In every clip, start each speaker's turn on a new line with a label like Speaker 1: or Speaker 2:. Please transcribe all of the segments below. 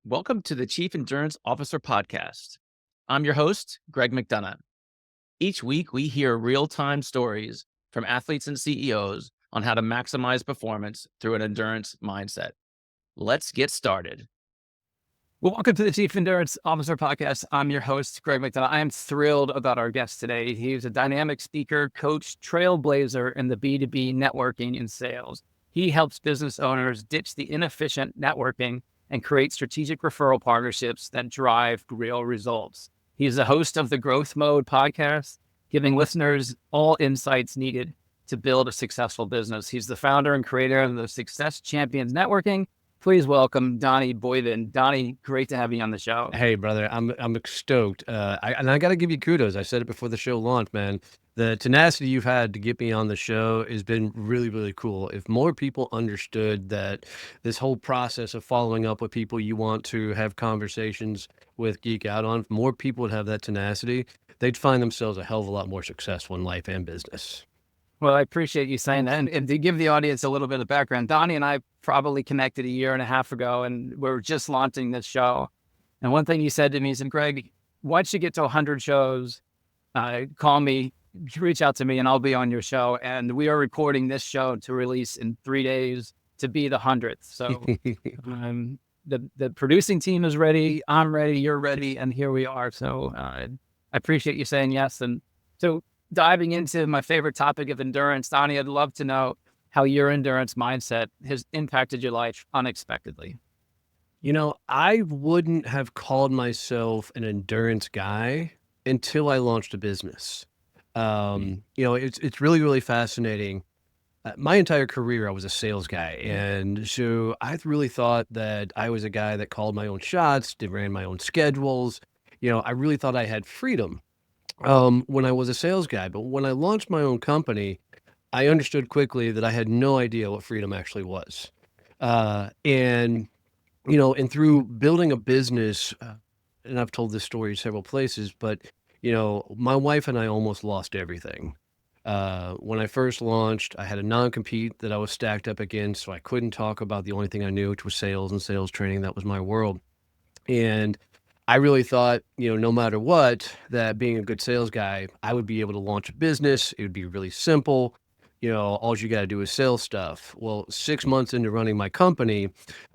Speaker 1: Welcome to the Chief Endurance Officer Podcast. I'm your host, Greg McDonough. Each week, we hear real time stories from athletes and CEOs on how to maximize performance through an endurance mindset. Let's get started. Well, welcome to the Chief Endurance Officer Podcast. I'm your host, Greg McDonough. I am thrilled about our guest today. He's a dynamic speaker, coach, trailblazer in the B2B networking and sales. He helps business owners ditch the inefficient networking and create strategic referral partnerships that drive real results. He's the host of the Growth Mode podcast, giving listeners all insights needed to build a successful business. He's the founder and creator of the Success Champions Networking. Please welcome Donnie Boivin. Donnie, great to have you on the show.
Speaker 2: Hey, brother, I'm stoked. I got to give you kudos. I said it before the show launched, man. The tenacity you've had to get me on the show has been really, really cool. If more people understood that this whole process of following up with people you want to have conversations with, geek out on, if more people would have that tenacity, they'd find themselves a hell of a lot more successful in life and business.
Speaker 1: Well, I appreciate you saying that. And to give the audience a little bit of background, Donnie and I probably connected a year and a half ago, and we're just launching this show. And one thing you said to me is, Greg, once you get to 100 shows, call me, reach out to me, and I'll be on your show. And we are recording this show to release in 3 days to be the 100th. So the producing team is ready. I'm ready. You're ready. And here we are. So I appreciate you saying yes. And so diving into my favorite topic of endurance, Donnie, I'd love to know how your endurance mindset has impacted your life unexpectedly.
Speaker 2: You know, I wouldn't have called myself an endurance guy until I launched a business. It's really, really fascinating. My entire career, I was a sales guy. And so I really thought that I was a guy that called my own shots, ran my own schedules. I really thought I had freedom when I was a sales guy. But when I launched my own company, I understood quickly that I had no idea what freedom actually was. And through building a business, and I've told this story several places, but, my wife and I almost lost everything. When I first launched, I had a non-compete that I was stacked up against, so I couldn't talk about the only thing I knew, which was sales and sales training. That was my world. And I really thought, no matter what, that being a good sales guy, I would be able to launch a business. It would be really simple. All you got to do is sell stuff. Well, 6 months into running my company,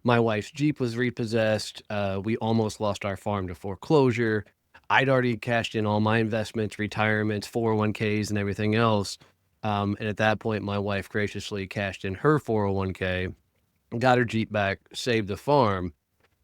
Speaker 2: my wife's Jeep was repossessed. We almost lost our farm to foreclosure. I'd already cashed in all my investments, retirements, 401ks, and everything else. And at that point, my wife graciously cashed in her 401k, got her Jeep back, saved the farm.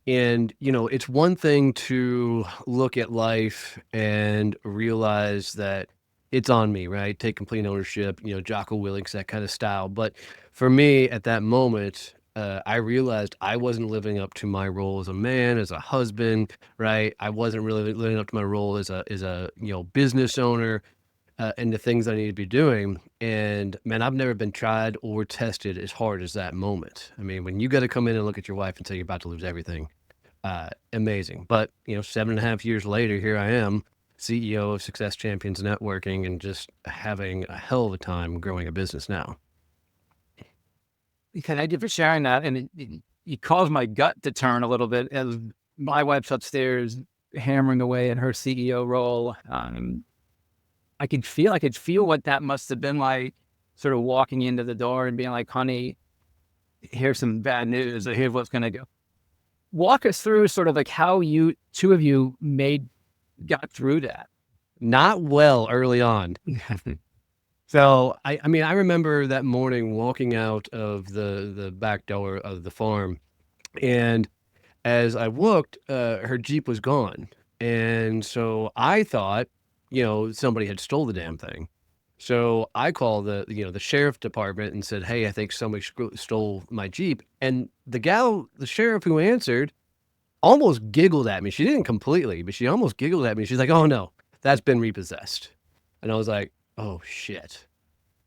Speaker 2: And, it's one thing to look at life and realize that it's on me, right? Take complete ownership, Jocko Willink, that kind of style. But for me at that moment, I realized I wasn't living up to my role as a man, as a husband, right? I wasn't really living up to my role as a business owner, and the things I need to be doing. And man, I've never been tried or tested as hard as that moment. I mean, when you got to come in and look at your wife and say you're about to lose everything, amazing. But, 7.5 years later, here I am, CEO of Success Champions Networking, and just having a hell of a time growing a business now.
Speaker 1: Thank you for sharing that. And it caused my gut to turn a little bit as my wife's upstairs hammering away in her CEO role. I could feel what that must have been like, sort of walking into the door and being like, honey, here's some bad news, or here's what's going to go. Walk us through sort of like how you two of you got through that.
Speaker 2: Not well early on. So I remember that morning walking out of the back door of the farm, and as I looked, her Jeep was gone. And so I thought, somebody had stole the damn thing. So I called the sheriff department and said, hey, I think somebody stole my Jeep. And the sheriff who answered almost giggled at me. She didn't completely, but she almost giggled at me. She's like, oh no, that's been repossessed. And I was like, oh shit.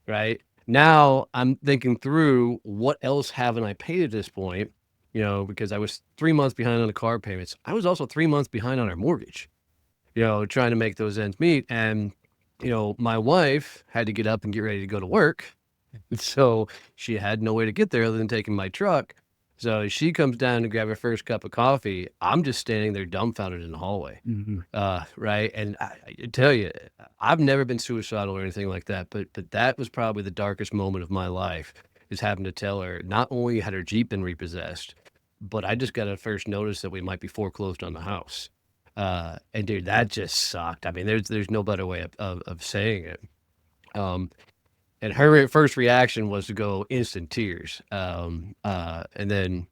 Speaker 2: Right now I'm thinking through what else haven't I paid at this point? Because I was 3 months behind on the car payments. I was also 3 months behind on our mortgage, trying to make those ends meet. And, my wife had to get up and get ready to go to work. So she had no way to get there other than taking my truck. So she comes down to grab her first cup of coffee. I'm just standing there dumbfounded in the hallway.
Speaker 1: Mhm.
Speaker 2: Right. And I tell you, I've never been suicidal or anything like that, but that was probably the darkest moment of my life, is having to tell her not only had her Jeep been repossessed, but I just got a first notice that we might be foreclosed on the house. And dude, that just sucked. I mean, there's no better way of saying it. Um, and her first reaction was to go instant tears. And then,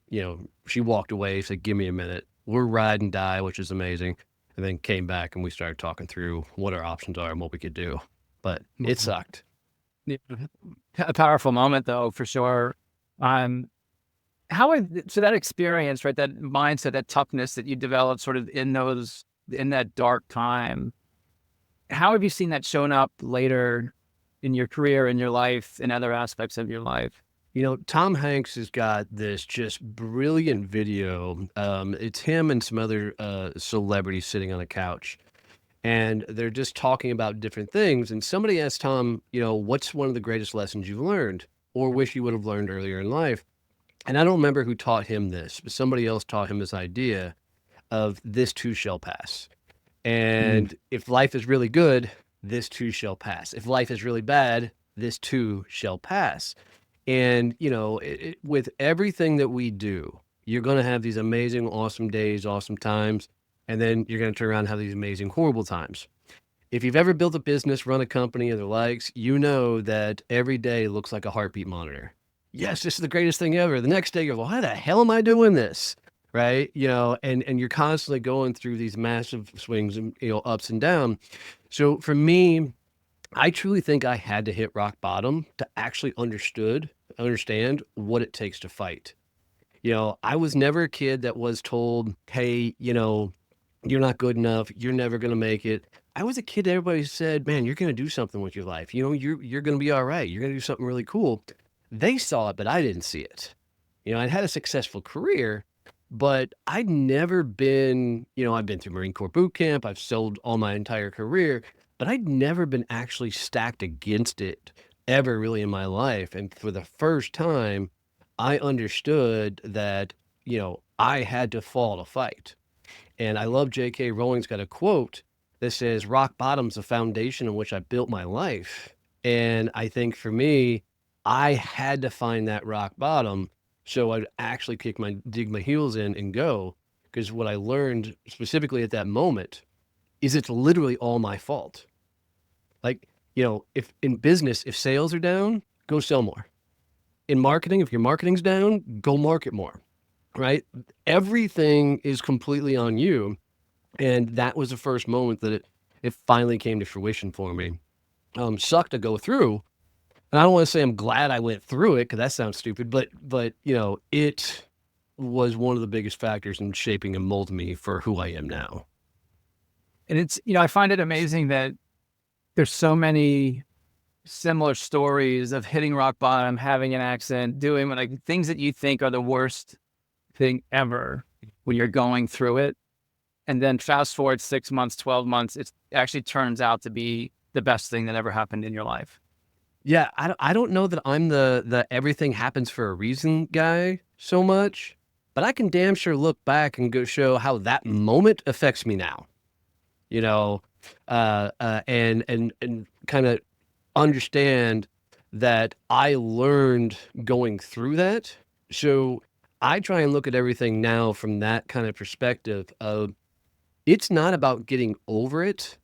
Speaker 2: she walked away, said, "Give me a minute." We're ride and die, which is amazing. And then came back and we started talking through what our options are and what we could do. But it
Speaker 1: Mhm.
Speaker 2: sucked.
Speaker 1: Yeah. A powerful moment though, for sure. Um, so that experience, right, that mindset, that toughness that you developed sort of in that dark time, how have you seen that shown up later in your career, in your life, in other aspects of your life?
Speaker 2: Tom Hanks has got this just brilliant video. It's him and some other celebrities sitting on a couch, and they're just talking about different things. And somebody asked Tom, what's one of the greatest lessons you've learned or wish you would have learned earlier in life? And I don't remember who taught him this, but somebody else taught him this idea of this too shall pass.
Speaker 1: Mm.
Speaker 2: And if life is really good, this too shall pass. If life is really bad, this too shall pass. And, with everything that we do, you're going to have these amazing, awesome days, awesome times. And then you're going to turn around and have these amazing, horrible times. If you've ever built a business, run a company, or the likes, you know that every day looks like a heartbeat monitor. Yes, this is the greatest thing ever. The next day, you're like, why the hell am I doing this? Right. And you're constantly going through these massive swings and, ups and down. So for me, I truly think I had to hit rock bottom to actually understand what it takes to fight. I was never a kid that was told, "Hey, you're not good enough. You're never gonna make it." I was a kid that everybody said, "Man, you're gonna do something with your life. You're gonna be all right. You're gonna do something really cool." They saw it, but I didn't see it. I'd had a successful career, but I'd never been, I've been through Marine Corps boot camp. I've sold all my entire career, but I'd never been actually stacked against it ever really in my life. And for the first time, I understood that, I had to fall to fight. And I love J.K. Rowling's got a quote that says, "Rock bottom's the foundation on which I built my life." And I think for me, I had to find that rock bottom so I'd actually dig my heels in and go. Because what I learned specifically at that moment is it's literally all my fault. Like, if in business, if sales are down, go sell more. In marketing, if your marketing's down, go market more, right? Everything is completely on you. And that was the first moment that it finally came to fruition for me. Sucked to go through. And I don't want to say I'm glad I went through it because that sounds stupid, but it was one of the biggest factors in shaping and molding me for who I am now.
Speaker 1: And I find it amazing that there's so many similar stories of hitting rock bottom, having an accident, doing like things that you think are the worst thing ever when you're going through it. And then fast forward 6 months, 12 months, it actually turns out to be the best thing that ever happened in your life.
Speaker 2: Yeah, I don't know that I'm the everything happens for a reason guy so much, but I can damn sure look back and go show how that moment affects me now. You know, and kind of understand that I learned going through that. So I try and look at everything now from that kind of perspective of it's not about getting over it.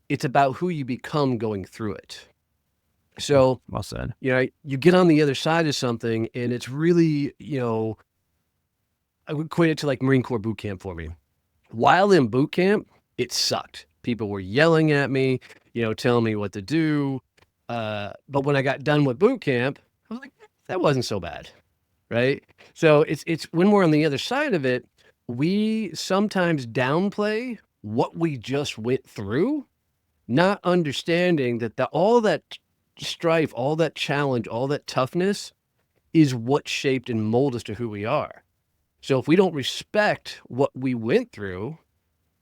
Speaker 2: It's about who you become going through it. So,
Speaker 1: Well said.
Speaker 2: you get on the other side of something and it's really, I would equate it to like Marine Corps boot camp for me. While in boot camp, it sucked. People were yelling at me, telling me what to do. But when I got done with boot camp, I was like, that wasn't so bad. Right. So it's when we're on the other side of it, we sometimes downplay what we just went through, not understanding that all that strife, all that challenge, all that toughness is what shaped and molded us to who we are. So if we don't respect what we went through,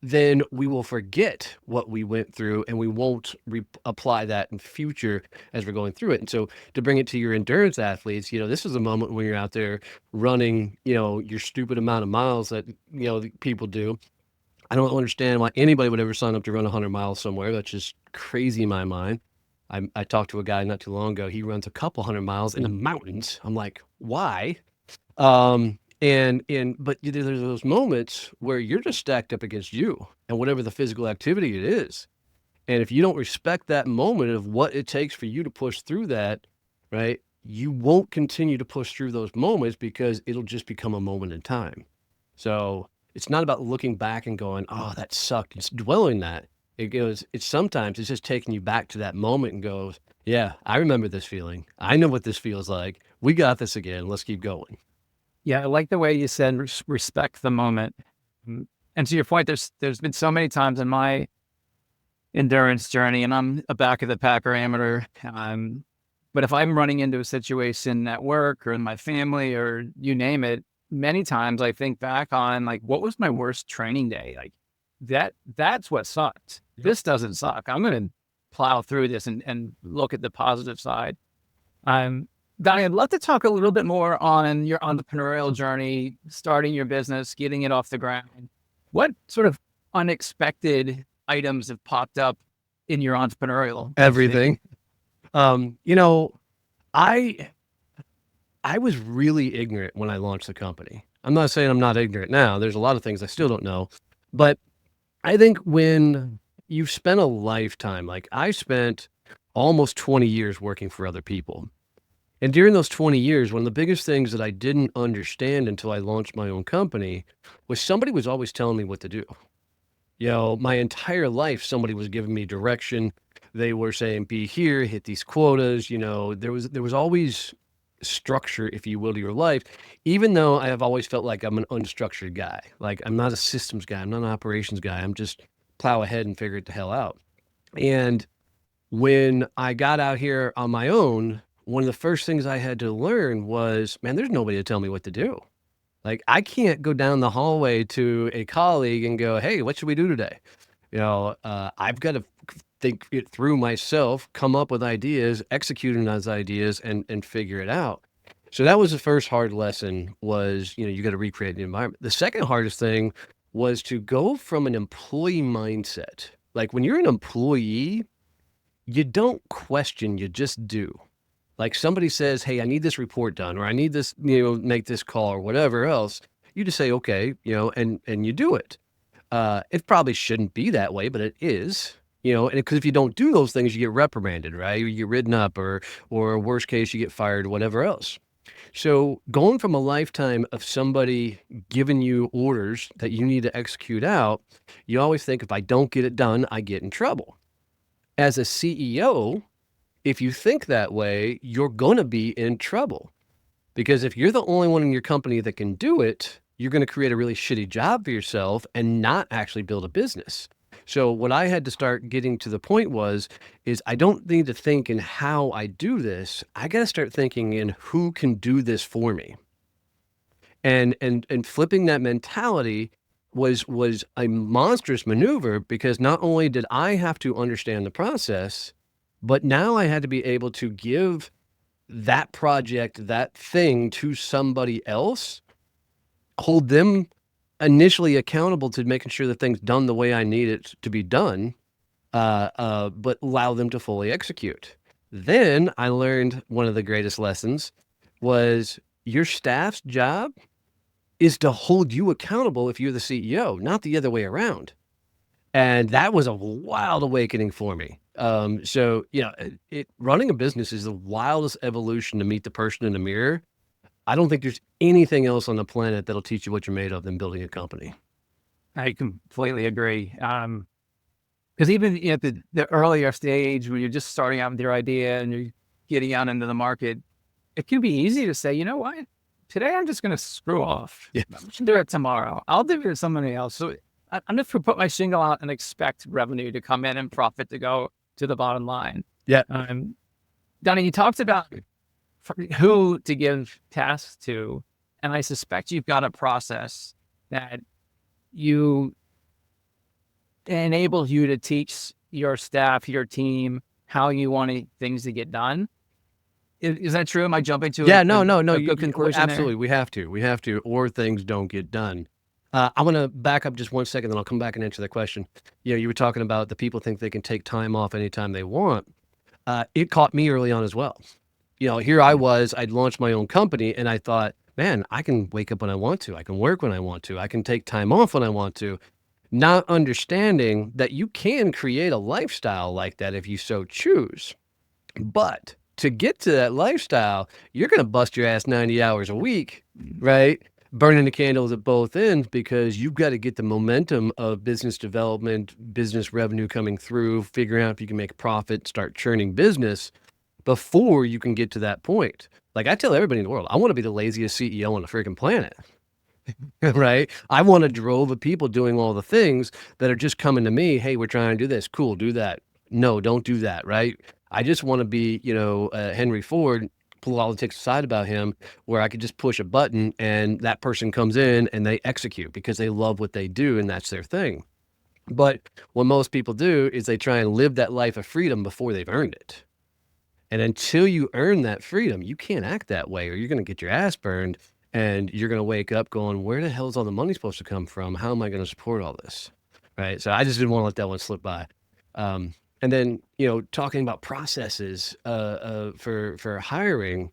Speaker 2: then we will forget what we went through and we won't apply that in future as we're going through it. And so to bring it to your endurance athletes, this is a moment when you're out there running, your stupid amount of miles that, people do. I don't understand why anybody would ever sign up to run 100 miles somewhere. That's just crazy in my mind. I talked to a guy not too long ago. He runs a couple hundred miles in the mountains. I'm like, why? But there's those moments where you're just stacked up against you and whatever the physical activity it is. And if you don't respect that moment of what it takes for you to push through that, right, you won't continue to push through those moments because it'll just become a moment in time. So it's not about looking back and going, oh, that sucked. It's dwelling that. It's sometimes it's just taking you back to that moment and goes, yeah, I remember this feeling. I know what this feels like. We got this again. Let's keep going.
Speaker 3: Yeah, I like the way you said respect the moment. And to your point, there's been so many times in my endurance journey, and I'm a back of the pack or amateur. But if I'm running into a situation at work or in my family or you name it, many times I think back on like, what was my worst training day? Like that's what sucked.
Speaker 2: Yep.
Speaker 3: This doesn't suck. I'm going to plow through this and look at the positive side. Donnie, I'd love to talk a little bit more on your entrepreneurial journey, starting your business, getting it off the ground. What sort of unexpected items have popped up in your entrepreneurial?
Speaker 2: Everything. I was really ignorant when I launched the company. I'm not saying I'm not ignorant now. There's a lot of things I still don't know. But I think when you've spent a lifetime, like I spent almost 20 years working for other people. And during those 20 years, one of the biggest things that I didn't understand until I launched my own company was somebody was always telling me what to do. My entire life, somebody was giving me direction. They were saying, be here, hit these quotas. There was always structure, if you will, to your life, even though I have always felt like I'm an unstructured guy. Like I'm not a systems guy. I'm not an operations guy. I'm just plow ahead and figure it the hell out. And when I got out here on my own, one of the first things I had to learn was, man, there's nobody to tell me what to do. Like I can't go down the hallway to a colleague and go, hey, what should we do today? I've got to think it through myself, come up with ideas, execute on those ideas and figure it out. So that was the first hard lesson was, you got to recreate the environment. The second hardest thing was to go from an employee mindset. Like when you're an employee, you don't question, you just do. Like somebody says, hey, I need this report done, or I need this, make this call or whatever else. You just say, okay, and you do it. It probably shouldn't be that way, but it is, and because if you don't do those things, you get reprimanded, right? You get ridden up or worst case, you get fired, whatever else. So going from a lifetime of somebody giving you orders that you need to execute out, you always think if I don't get it done, I get in trouble. As a CEO, if you think that way, you're going to be in trouble because if you're the only one in your company that can do it, you're going to create a really shitty job for yourself and not actually build a business. So what I had to start getting to the point is I don't need to think in how I do this. I got to start thinking in who can do this for me. And flipping that mentality was a monstrous maneuver because not only did I have to understand the process, but now I had to be able to give that project, that thing to somebody else, hold them initially accountable to making sure the thing's done the way I need it to be done, but allow them to fully execute. Then I learned one of the greatest lessons was your staff's job is to hold you accountable if you're the CEO, not the other way around. And that was a wild awakening for me. So running a business is the wildest evolution to meet the person in the mirror. I don't think there's anything else on the planet that'll teach you what you're made of than building a company.
Speaker 3: I completely agree. Because even at the earlier stage when you're just starting out with your idea and you're getting out into the market, it can be easy to say, you know what, today I'm just going to screw off.
Speaker 2: Yeah.
Speaker 3: I'm do it tomorrow. I'll do it to somebody else. So I'm just going to put my shingle out and expect revenue to come in and profit to go to the bottom line.
Speaker 2: Yeah.
Speaker 3: Donnie, you talked about who to give tasks to, and I suspect you've got a process that you enables you to teach your staff, your team, how you want things to get done. Is that true? Am I jumping to
Speaker 2: Yeah,
Speaker 3: a
Speaker 2: no.
Speaker 3: good conclusion there?
Speaker 2: Absolutely. We have to, or things don't get done. I want to back up just 1 second, then I'll come back and answer that question. You were talking about the people think they can take time off anytime they want. It caught me early on as well. Here I was, I'd launched my own company and I thought, man, I can wake up when I want to. I can work when I want to. I can take time off when I want to. Not understanding that you can create a lifestyle like that if you so choose. But to get to that lifestyle, you're going to bust your ass 90 hours a week, right? Burning the candles at both ends, because you've got to get the momentum of business development, business revenue coming through, figuring out if you can make a profit, start churning business before you can get to that point. Like I tell everybody in the world, I want to be the laziest CEO on the freaking planet. Right? I want a drove of people doing all the things that are just coming to me. Hey, we're trying to do this. Cool. Do that. No, don't do that. Right? I just want to be, Henry Ford, politics aside about him, where I could just push a button and that person comes in and they execute because they love what they do and that's their thing. But what most people do is they try and live that life of freedom before they've earned it. And until you earn that freedom, you can't act that way or you're going to get your ass burned and you're going to wake up going, where the hell is all the money supposed to come from? How am I going to support all this? Right. So I just didn't want to let that one slip by. And then, talking about processes for hiring,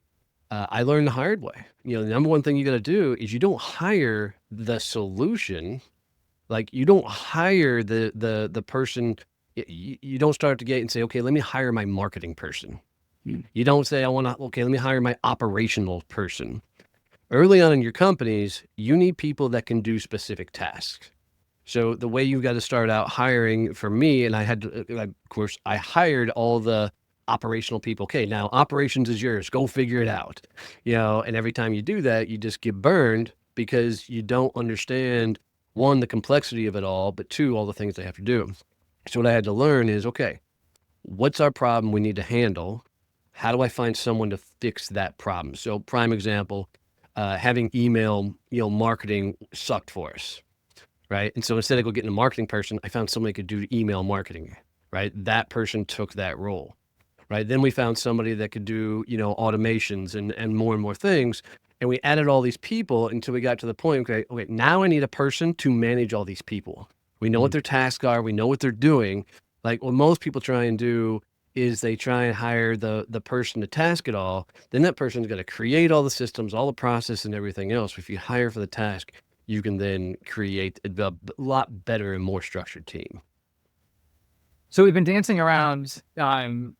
Speaker 2: I learned the hard way. The number one thing you got to do is you don't hire the solution. Like you don't hire the person. You don't start at the gate and say, okay, let me hire my marketing person. You don't say, let me hire my operational person. Early on in your companies, you need people that can do specific tasks. So the way you've got to start out hiring for me, and I had to, of course, I hired all the operational people. Okay, now operations is yours. Go figure it out. And every time you do that, you just get burned because you don't understand, one, the complexity of it all, but two, all the things they have to do. So what I had to learn is, okay, what's our problem we need to handle? How do I find someone to fix that problem? So prime example, having email, marketing sucked for us, right? And so instead of go getting a marketing person, I found somebody who could do email marketing, right? That person took that role, right? Then we found somebody that could do, automations and more things. And we added all these people until we got to the point, okay, now I need a person to manage all these people. We know what their tasks are. We know what they're doing. Like what most people try and do is they try and hire the person to task it all. Then that person's got to create all the systems, all the process and everything else. If you hire for the task, you can then create a lot better and more structured team.
Speaker 3: So we've been dancing around the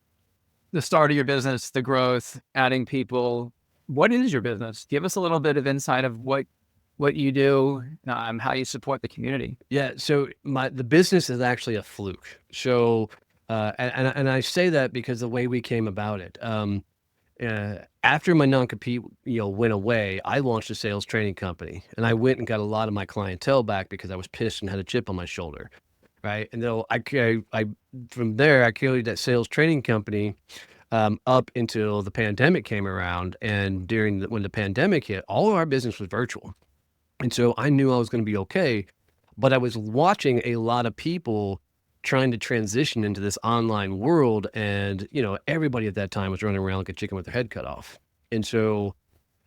Speaker 3: start of your business, the growth, adding people. What is your business? Give us a little bit of insight of what you do, how you support the community.
Speaker 2: Yeah. So the business is actually a fluke. So, and I say that because the way we came about it, after my non-compete, went away, I launched a sales training company and I went and got a lot of my clientele back because I was pissed and had a chip on my shoulder. Right. And though from there, I carried that sales training company up until the pandemic came around. And when the pandemic hit, all of our business was virtual. And so I knew I was going to be okay, but I was watching a lot of people trying to transition into this online world. And, everybody at that time was running around like a chicken with their head cut off. And so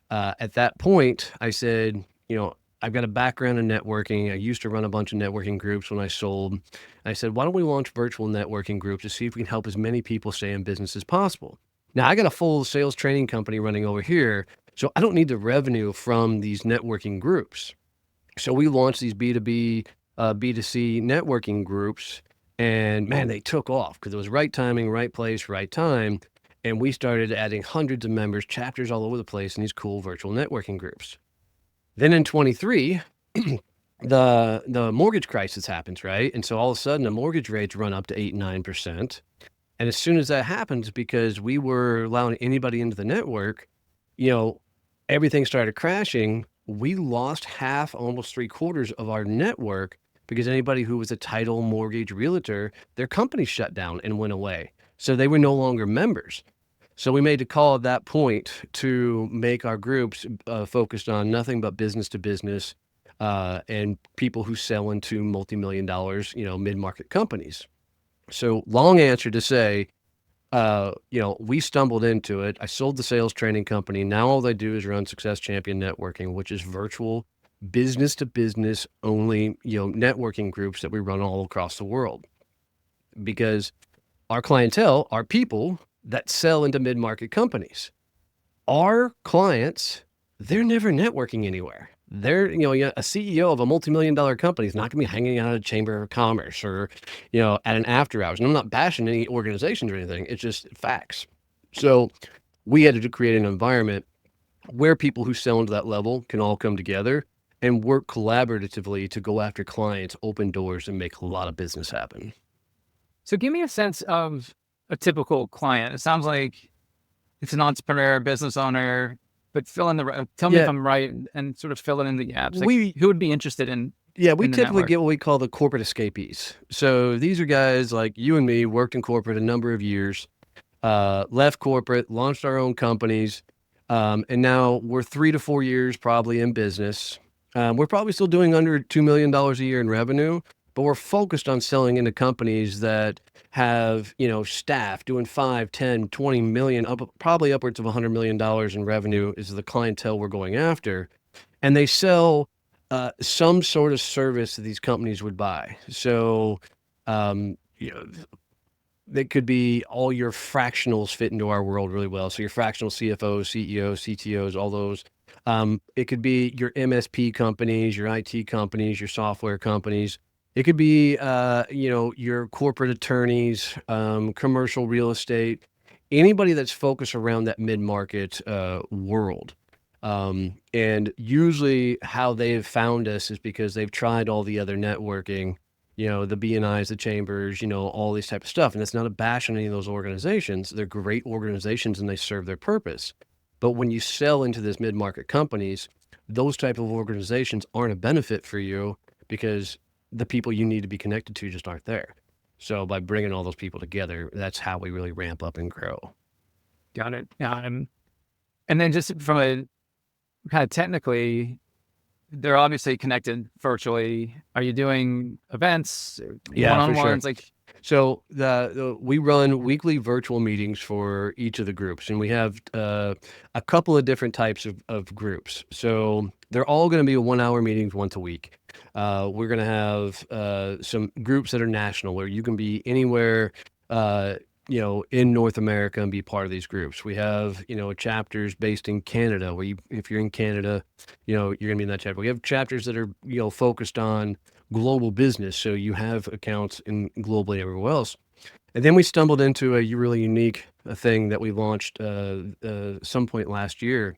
Speaker 2: at that point, I said, I've got a background in networking. I used to run a bunch of networking groups when I sold. I said, why don't we launch virtual networking groups to see if we can help as many people stay in business as possible? Now, I got a full sales training company running over here, so I don't need the revenue from these networking groups. So we launched these B2B, B2C networking groups, and man, they took off because it was right timing, right place, right time. And we started adding hundreds of members, chapters all over the place in these cool virtual networking groups. Then in 23, the mortgage crisis happens, right? And so all of a sudden the mortgage rates run up to 8-9%. And as soon as that happens, because we were allowing anybody into the network, everything started crashing. We lost half, almost 3/4 of our network because anybody who was a title mortgage realtor, their company shut down and went away. So they were no longer members. So we made a call at that point to make our groups focused on nothing but business to business, and people who sell into multi-million dollars, mid-market companies. So long answer to say, we stumbled into it. I sold the sales training company. Now all they do is run Success Champion Networking, which is virtual business to business only, networking groups that we run all across the world. Because our clientele are people that sell into mid-market companies. Our clients, they're never networking anywhere. They're, a CEO of a multi-million dollar company is not going to be hanging out at a chamber of commerce or, at an after hours. And I'm not bashing any organizations or anything. It's just facts. So we had to create an environment where people who sell into that level can all come together and work collaboratively to go after clients, open doors, and make a lot of business happen.
Speaker 3: So give me a sense of a typical client. It sounds like it's an entrepreneur, business owner, but tell me if I'm right and sort of fill it in the gaps. Like, who would be interested in?
Speaker 2: Yeah, we
Speaker 3: in the
Speaker 2: typically
Speaker 3: network?
Speaker 2: get what we call the corporate escapees. So these are guys like you and me, worked in corporate a number of years, left corporate, launched our own companies, and now we're 3 to 4 years probably in business. We're probably still doing under $2 million a year in revenue, but we're focused on selling into companies that have, staff doing 5, 10, 20 million, probably upwards of $100 million in revenue is the clientele we're going after. And they sell some sort of service that these companies would buy. So, that could be all your fractionals fit into our world really well. So your fractional CFOs, CEOs, CTOs, all those. It could be your MSP companies, your IT companies, your software companies. It could be, your corporate attorneys, commercial real estate, anybody that's focused around that mid-market world. And usually how they've found us is because they've tried all the other networking, the BNIs, the chambers, all these type of stuff. And it's not a bash on any of those organizations. They're great organizations and they serve their purpose. But when you sell into this mid-market companies, those type of organizations aren't a benefit for you because the people you need to be connected to just aren't there. So by bringing all those people together, that's how we really ramp up and grow.
Speaker 3: Got it. And then just from a kind of technically, they're obviously connected virtually. Are you doing events,
Speaker 2: Yeah, for sure.
Speaker 3: one-on-ones? Like,
Speaker 2: So we run weekly virtual meetings for each of the groups, and we have a couple of different types of groups. So they're all going to be 1-hour meetings once a week. We're going to have some groups that are national, where you can be anywhere, in North America and be part of these groups. We have, chapters based in Canada, where if you're in Canada, you're going to be in that chapter. We have chapters that are, focused on global business. So you have accounts in globally everywhere else. And then we stumbled into a really unique thing that we launched some point last year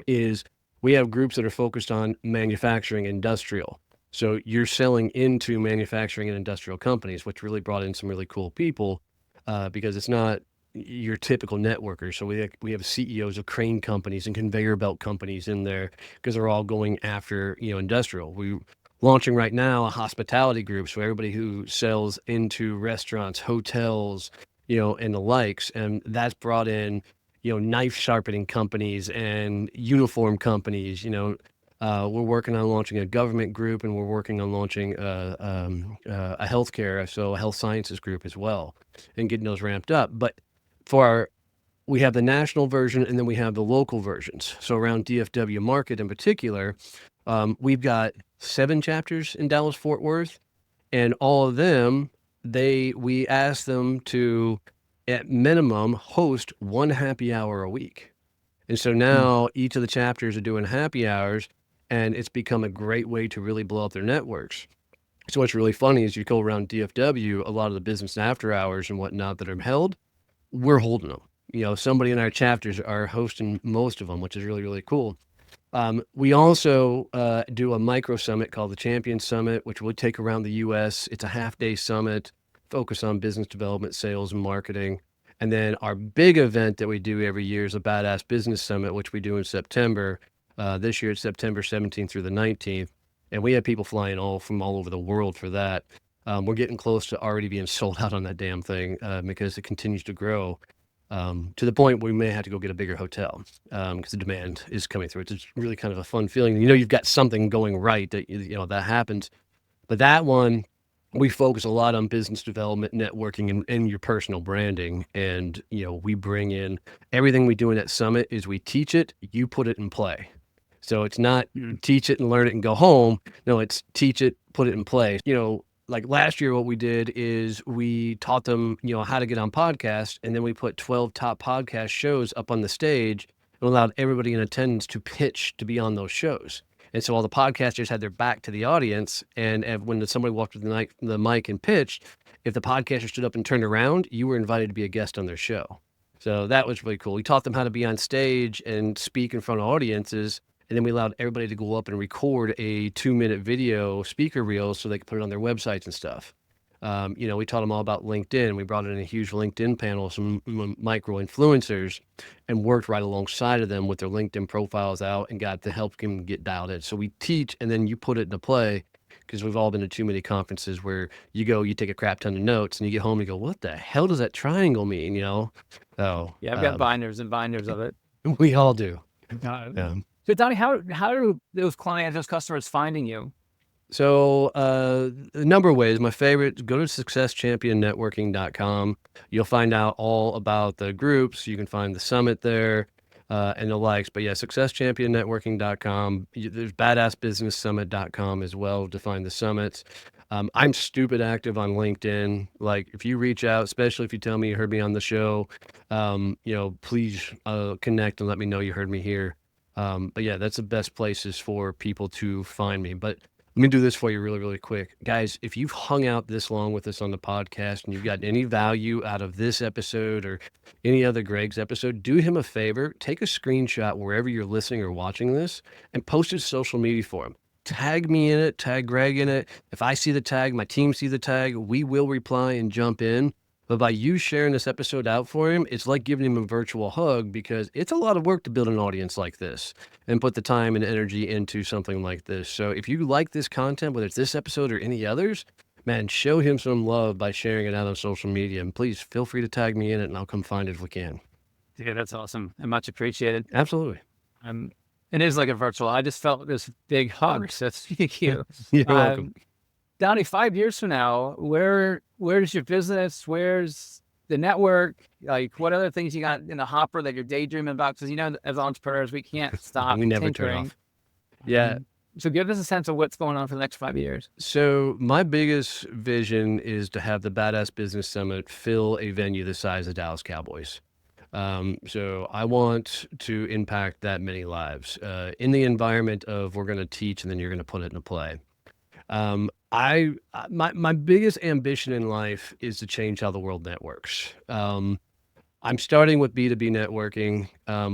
Speaker 2: is we have groups that are focused on manufacturing industrial. So you're selling into manufacturing and industrial companies, which really brought in some really cool people because it's not your typical networker. So we have CEOs of crane companies and conveyor belt companies in there because they're all going after, industrial. We launching right now a hospitality group. So everybody who sells into restaurants, hotels, and the likes, and that's brought in, knife sharpening companies and uniform companies, we're working on launching a government group, and we're working on launching a healthcare, so a health sciences group as well, and getting those ramped up. But we have the national version, and then we have the local versions. So around DFW market in particular, we've got 7 chapters in Dallas Fort Worth, and all of them, we ask them to, at minimum, host 1 happy hour a week. And so now each of the chapters are doing happy hours, and it's become a great way to really blow up their networks. So what's really funny is you go around DFW, a lot of the business after hours and whatnot that are held, we're holding them. Somebody in our chapters are hosting most of them, which is really, really cool. We also do a micro summit called the Champion Summit, which we'll take around the U.S. It's a half-day summit, focus on business development, sales, and marketing. And then our big event that we do every year is a Badass Business Summit, which we do in September. This year it's September 17th through the 19th. And we have people flying from all over the world for that. We're getting close to already being sold out on that damn thing because it continues to grow. to the point where we may have to go get a bigger hotel because the demand is coming through. It's just really kind of a fun feeling. You've got something going right that, that happens. But that one, we focus a lot on business development, networking, and your personal branding. And, we bring in everything we do in that summit is we teach it, you put it in play. So it's not teach it and learn it and go home. No, it's teach it, put it in play. Like last year, what we did is we taught them, how to get on podcasts. And then we put 12 top podcast shows up on the stage and allowed everybody in attendance to pitch to be on those shows. And so all the podcasters had their back to the audience. And when somebody walked with the mic and pitched, if the podcaster stood up and turned around, you were invited to be a guest on their show. So that was really cool. We taught them how to be on stage and speak in front of audiences. And then we allowed everybody to go up and record a 2-minute video speaker reel so they could put it on their websites and stuff. We taught them all about LinkedIn. We brought in a huge LinkedIn panel, some micro influencers, and worked right alongside of them with their LinkedIn profiles out and got to help them get dialed in. So we teach and then you put it into play, because we've all been to too many conferences where you take a crap ton of notes and you get home and you go, what the hell does that triangle mean?
Speaker 3: Yeah, I've got binders and binders of it.
Speaker 2: We all do.
Speaker 3: So Donnie, how do those clients, those customers finding you?
Speaker 2: So a number of ways. My favorite, go to successchampionnetworking.com. You'll find out all about the groups. You can find the summit there and the likes. But yeah, successchampionnetworking.com. There's badassbusinesssummit.com as well to find the summits. I'm stupid active on LinkedIn. Like if you reach out, especially if you tell me you heard me on the show, please connect and let me know you heard me here. But yeah, that's the best places for people to find me. But let me do this for you really, really quick. Guys, if you've hung out this long with us on the podcast and you've gotten any value out of this episode or any other Greg's episode, do him a favor, take a screenshot wherever you're listening or watching this and post it to social media for him. Tag me in it, tag Greg in it. If I see the tag, my team see the tag, we will reply and jump in. But by you sharing this episode out for him, it's like giving him a virtual hug, because it's a lot of work to build an audience like this and put the time and energy into something like this. So if you like this content, whether it's this episode or any others, man, show him some love by sharing it out on social media. And please feel free to tag me in it and I'll come find it if we can.
Speaker 3: Yeah, that's awesome and much appreciated.
Speaker 2: Absolutely.
Speaker 3: It is like a virtual. I just felt this big hug. So thank you.
Speaker 2: You're welcome.
Speaker 3: Donnie, 5 years from now, where's your business? Where's the network? Like, what other things you got in the hopper that you're daydreaming about? Because, as entrepreneurs, we can't stop
Speaker 2: We never
Speaker 3: tinkering.
Speaker 2: turn off. Yeah.
Speaker 3: So give us a sense of what's going on for the next 5 years.
Speaker 2: So my biggest vision is to have the Badass Business Summit fill a venue the size of Dallas Cowboys. So I want to impact that many lives in the environment of we're going to teach and then you're going to put it into play. My biggest ambition in life is to change how the world networks. I'm starting with B2B networking.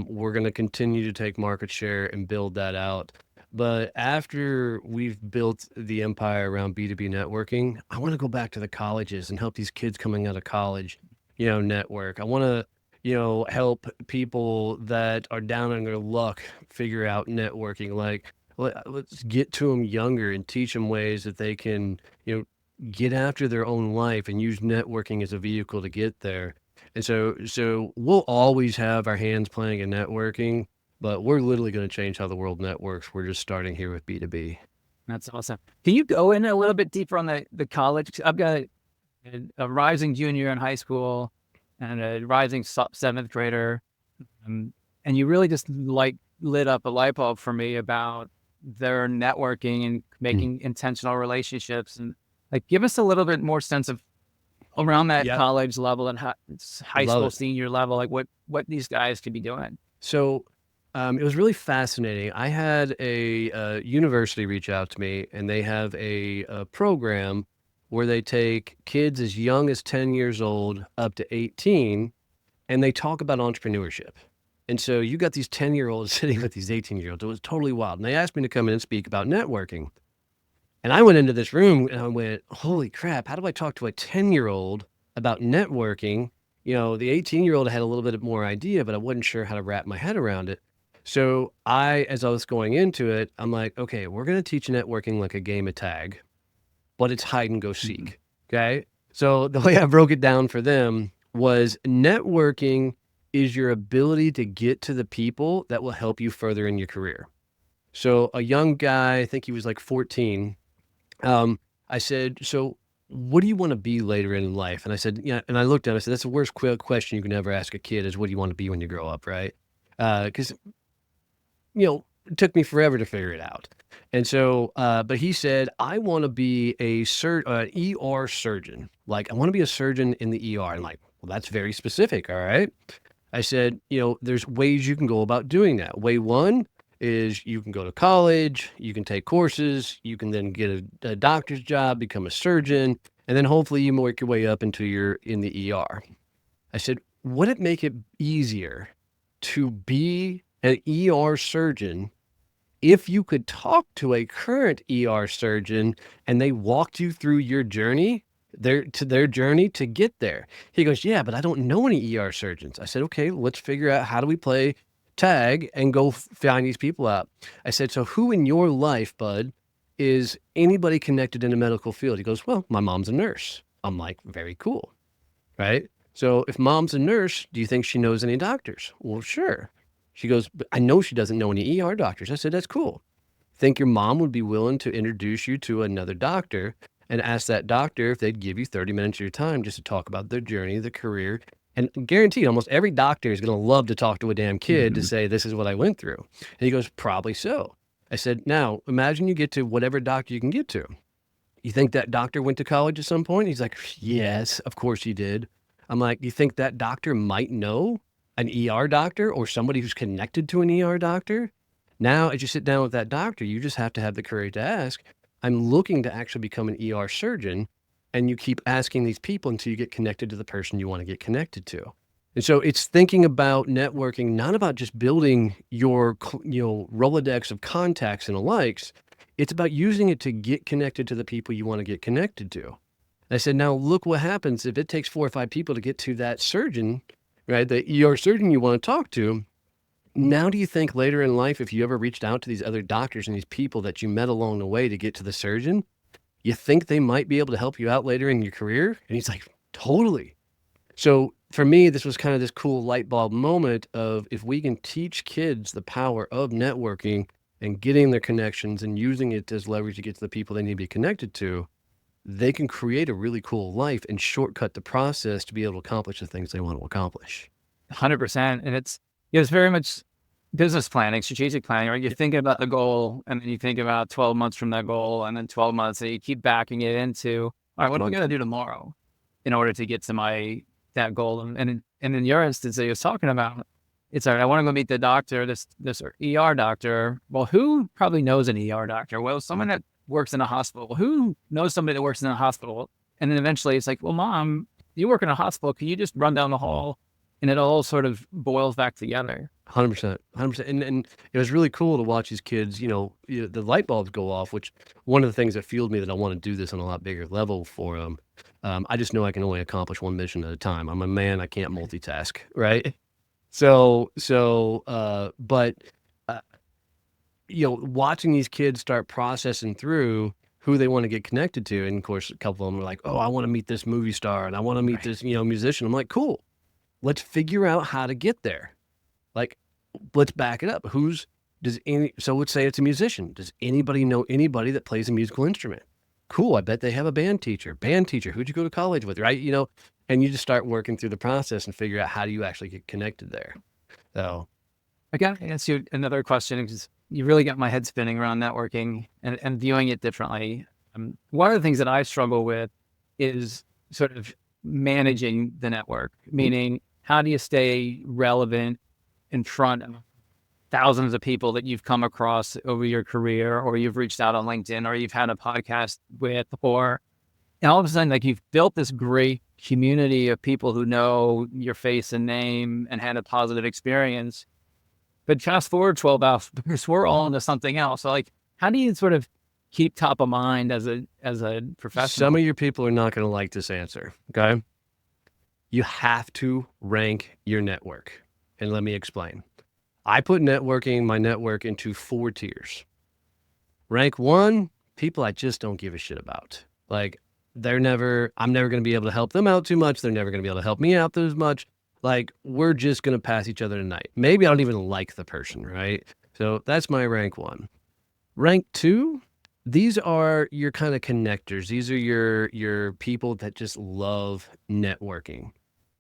Speaker 2: We're going to continue to take market share and build that out. But after we've built the empire around B2B networking, I want to go back to the colleges and help these kids coming out of college, network. I want to, help people that are down on their luck figure out networking. Like, let's get to them younger and teach them ways that they can, get after their own life and use networking as a vehicle to get there. And so we'll always have our hands playing in networking, but we're literally going to change how the world networks. We're just starting here with B2B.
Speaker 3: That's awesome. Can you go in a little bit deeper on the college? I've got a rising junior in high school and a rising 7th grader. And you really just lit up a light bulb for me about their networking and making intentional relationships, and give us a little bit more sense of around that college level and high school senior level, what these guys could be doing.
Speaker 2: So it was really fascinating. I had a university reach out to me, and they have a program where they take kids as young as 10 years old up to 18, and they talk about entrepreneurship. And so you got these 10-year-olds sitting with these 18-year-olds. It was totally wild. And they asked me to come in and speak about networking. And I went into this room and I went, holy crap, how do I talk to a 10-year-old about networking? The 18-year-old had a little bit more idea, but I wasn't sure how to wrap my head around it. So as I was going into it, I'm like, okay, we're going to teach networking like a game of tag, but it's hide and go seek. Okay. So the way I broke it down for them was networking is your ability to get to the people that will help you further in your career. So a young guy, I think he was like 14. I said, so what do you want to be later in life? And I said, yeah. And I looked at him, I said, that's the worst question you can ever ask a kid is what do you want to be when you grow up? Right. Cause it took me forever to figure it out. And so, but he said, I want to be an ER surgeon. Like I want to be a surgeon in the ER. And like, well, that's very specific. All right. I said, there's ways you can go about doing that. Way one is you can go to college, you can take courses, you can then get a doctor's job, become a surgeon, and then hopefully you work your way up until you're in the ER. I said, would it make it easier to be an ER surgeon if you could talk to a current ER surgeon and they walked you through your journey, their journey to get there? He goes, yeah, but I don't know any ER surgeons. I said, okay, let's figure out how do we play tag and go find these people out. I said, so who in your life, bud, is anybody connected in the medical field? He goes, well, my mom's a nurse. I'm like, very cool. Right. So if mom's a nurse, do you think she knows any doctors? Well, sure. She goes, but I know she doesn't know any ER doctors. I said, that's cool. Think your mom would be willing to introduce you to another doctor and ask that doctor if they'd give you 30 minutes of your time just to talk about their journey, their career. And guaranteed, almost every doctor is going to love to talk to a damn kid to say, this is what I went through. And he goes, probably so. I said, now imagine you get to whatever doctor you can get to. You think that doctor went to college at some point? He's like, yes, of course he did. I'm like, you think that doctor might know an ER doctor or somebody who's connected to an ER doctor? Now, as you sit down with that doctor, you just have to have the courage to ask, I'm looking to actually become an ER surgeon. And you keep asking these people until you get connected to the person you want to get connected to. And so it's thinking about networking, not about just building your, Rolodex of contacts and likes. It's about using it to get connected to the people you want to get connected to. I said, now look what happens if it takes 4 or 5 people to get to that surgeon, right? The ER surgeon you want to talk to. Now, do you think later in life, if you ever reached out to these other doctors and these people that you met along the way to get to the surgeon, you think they might be able to help you out later in your career? And he's like, totally. So for me, this was kind of this cool light bulb moment of if we can teach kids the power of networking and getting their connections and using it as leverage to get to the people they need to be connected to, they can create a really cool life and shortcut the process to be able to accomplish the things they want to accomplish.
Speaker 3: 100%. And it's very much business planning, strategic planning, right? You're thinking about the goal and then you think about 12 months from that goal and then 12 months and you keep backing it into, all right, what am I going to do tomorrow in order to get to that goal? And in your instance that you was talking about, it's all right, I want to go meet the doctor, this ER doctor. Well, who probably knows an ER doctor? Well, someone that works in a hospital. Well, who knows somebody that works in a hospital? And then eventually it's like, well, mom, you work in a hospital. Can you just run down the hall? And it all sort of boils back together.
Speaker 2: 100%. And it was really cool to watch these kids, the light bulbs go off, which one of the things that fueled me that I want to do this on a lot bigger level for them. I just know I can only accomplish one mission at a time. I'm a man. I can't multitask. Right. Watching these kids start processing through who they want to get connected to. And of course, a couple of them are like, oh, I want to meet this movie star and I want to meet this, musician. I'm like, cool. Let's figure out how to get there. Like, let's back it up. So let's say it's a musician. Does anybody know anybody that plays a musical instrument? Cool. I bet they have a band teacher. Who'd you go to college with? Right. And you just start working through the process and figure out how do you actually get connected there. So
Speaker 3: I got to ask you another question because you really got my head spinning around networking and viewing it differently. One of the things that I struggle with is sort of managing the network, meaning how do you stay relevant in front of thousands of people that you've come across over your career, or you've reached out on LinkedIn, or you've had a podcast with, and all of a sudden, like you've built this great community of people who know your face and name and had a positive experience. But fast forward 12 hours, because we're all into something else. So like, how do you sort of keep top of mind as a professional?
Speaker 2: Some of your people are not going to like this answer. Okay. You have to rank your network. And let me explain. I put my network into 4 tiers. Rank 1, people I just don't give a shit about. Like I'm never going to be able to help them out too much. They're never going to be able to help me out as much. Like, we're just going to pass each other tonight. Maybe I don't even like the person, right? So that's my rank 1. Rank 2, these are your kind of connectors. These are your people that just love networking.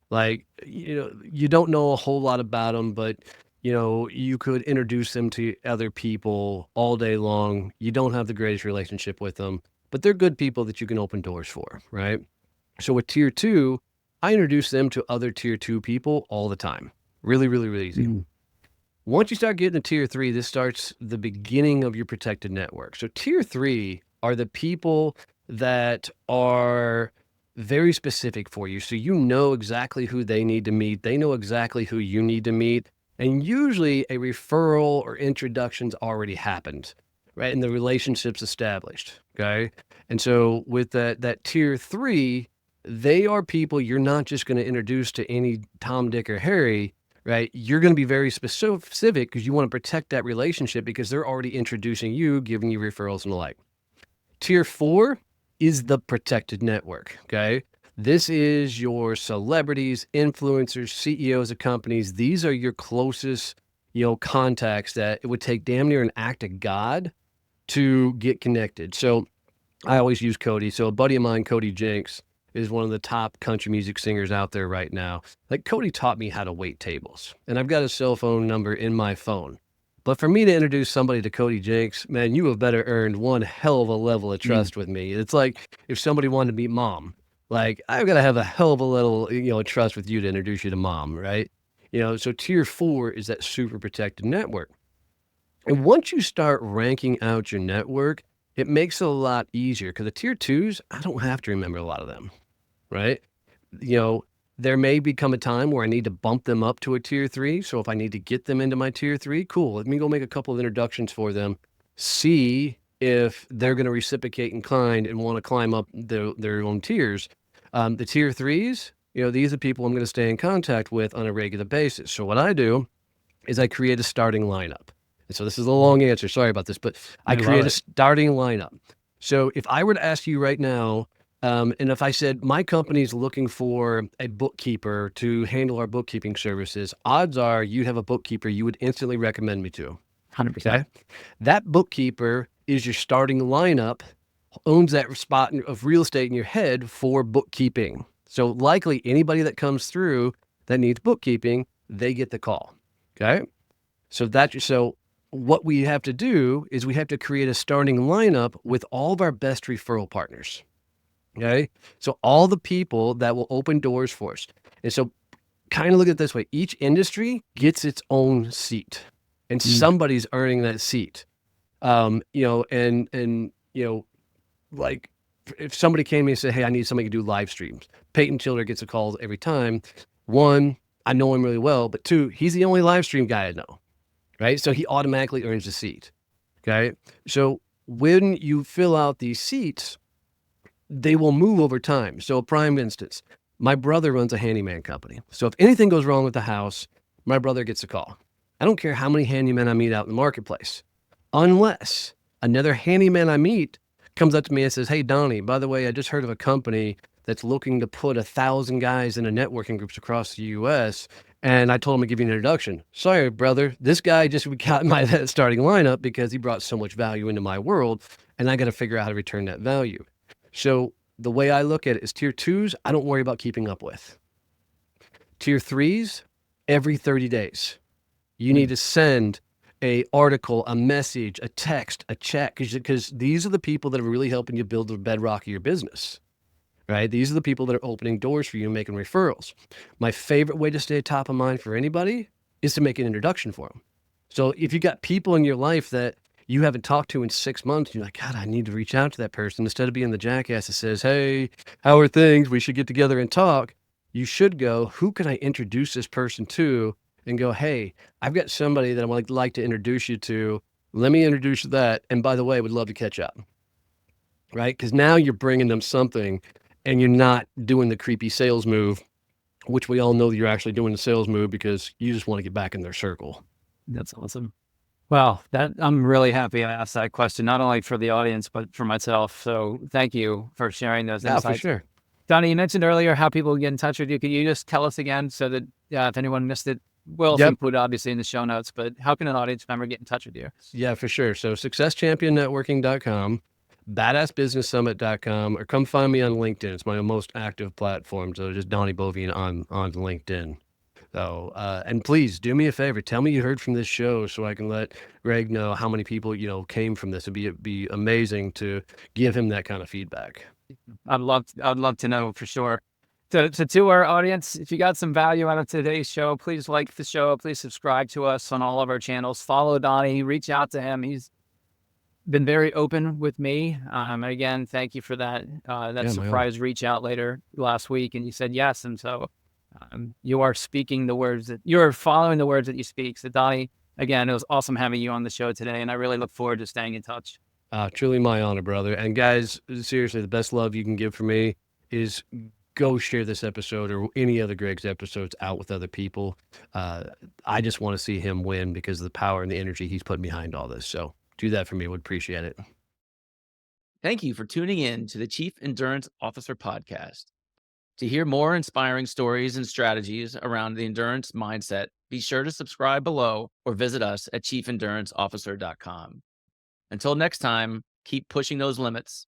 Speaker 2: Like, you don't know a whole lot about them, but you could introduce them to other people all day long. You don't have the greatest relationship with them, but they're good people that you can open doors for, right? So with tier 2, I introduce them to other tier 2 people all the time. Really, really, really easy.
Speaker 3: Mm.
Speaker 2: Once you start getting to tier 3, this starts the beginning of your protected network. So tier 3 are the people that are very specific for you. So you know exactly who they need to meet. They know exactly who you need to meet. And usually a referral or introduction's already happened, right? And the relationship's established, okay? And so with that tier 3, they are people you're not just going to introduce to any Tom, Dick, or Harry, right? You're going to be very specific because you want to protect that relationship because they're already introducing you, giving you referrals and the like. Tier 4 is the protected network, okay? This is your celebrities, influencers, CEOs of companies. These are your closest, contacts that it would take damn near an act of God to get connected. So I always use Cody. So a buddy of mine, Cody Jenks, is one of the top country music singers out there right now. Like, Cody taught me how to wait tables, and I've got his cell phone number in my phone. But for me to introduce somebody to Cody Jenks, man, you have better earned one hell of a level of trust with me. It's like if somebody wanted to meet mom, like, I've got to have a hell of a little, trust with you to introduce you to mom, right? So tier 4 is that super protected network. And once you start ranking out your network, it makes it a lot easier because the tier 2s, I don't have to remember a lot of them, right? There may become a time where I need to bump them up to a tier 3. So if I need to get them into my tier 3, cool. Let me go make a couple of introductions for them, see if they're going to reciprocate in kind and want to climb up their own tiers. The tier 3s, these are people I'm going to stay in contact with on a regular basis. So what I do is I create a starting lineup. And so this is a long answer. Sorry about this, but I create a starting lineup. So if I were to ask you right now, and if I said my company's looking for a bookkeeper to handle our bookkeeping services, odds are you'd have a bookkeeper you would instantly recommend me to.
Speaker 3: 100%.
Speaker 2: Okay? That bookkeeper is your starting lineup, owns that spot of real estate in your head for bookkeeping. So likely anybody that comes through that needs bookkeeping, they get the call. Okay? So what we have to do is we have to create a starting lineup with all of our best referral partners. Okay. So all the people that will open doors for us. And so kind of look at it this way. Each industry gets its own seat and somebody's earning that seat. Like if somebody came to me and said, hey, I need somebody to do live streams. Peyton Childer gets a call every time. 1, I know him really well, but 2, he's the only live stream guy I know. Right. So he automatically earns a seat. Okay. So when you fill out these seats, they will move over time. So a prime instance, my brother runs a handyman company. So if anything goes wrong with the house, my brother gets a call. I don't care how many handymen I meet out in the marketplace, unless another handyman I meet comes up to me and says, hey, Donnie, by the way, I just heard of a company that's looking to put 1,000 guys into networking groups across the U.S., and I told him to give you an introduction. Sorry, brother, this guy just got my starting lineup because he brought so much value into my world, and I got to figure out how to return that value. So the way I look at it is tier 2s, I don't worry about keeping up with. Tier 3s, every 30 days, you need to send a article, a message, a text, a check, because these are the people that are really helping you build the bedrock of your business, right? These are the people that are opening doors for you and making referrals. My favorite way to stay top of mind for anybody is to make an introduction for them. So if you got people in your life that you haven't talked to in 6 months, you're like, God, I need to reach out to that person. Instead of being the jackass that says, hey, how are things? We should get together and talk. You should go, who can I introduce this person to? And go, hey, I've got somebody that I would like to introduce you to. Let me introduce that. And by the way, would love to catch up. Right? Because now you're bringing them something and you're not doing the creepy sales move, which we all know that you're actually doing the sales move because you just want to get back in their circle.
Speaker 3: That's awesome. Well, I'm really happy I asked that question, not only for the audience, but for myself. So thank you for sharing those insights.
Speaker 2: For sure.
Speaker 3: Donnie, you mentioned earlier how people get in touch with you. Can you just tell us again so that if anyone missed it, we'll
Speaker 2: Yep.
Speaker 3: include obviously in the show notes, but how can an audience member get in touch with you?
Speaker 2: Yeah, for sure. So successchampionnetworking.com, badassbusinesssummit.com, or come find me on LinkedIn. It's my most active platform. So just Donnie Boivin on LinkedIn. So, and please do me a favor. Tell me you heard from this show so I can let Greg know how many people, came from this. It'd be amazing to give him that kind of feedback.
Speaker 3: I'd love to know for sure. So to our audience, if you got some value out of today's show, please like the show. Please subscribe to us on all of our channels. Follow Donnie. Reach out to him. He's been very open with me. Again, thank you for that. That
Speaker 2: Yeah, my own.
Speaker 3: surprise reach out later last week, and you said yes. And so you are speaking the words that you're following the words that you speak. So Donnie, again, it was awesome having you on the show today, and I really look forward to staying in touch.
Speaker 2: Truly my honor, brother. And guys, seriously, the best love you can give for me is go share this episode or any other Greg's episodes out with other people. I just want to see him win because of the power and the energy he's putting behind all this. So do that for me. Would appreciate it.
Speaker 1: Thank you for tuning in to the Chief Endurance Officer Podcast. To hear more inspiring stories and strategies around the endurance mindset, be sure to subscribe below or visit us at chiefelduranceofficer.com. Until next time, keep pushing those limits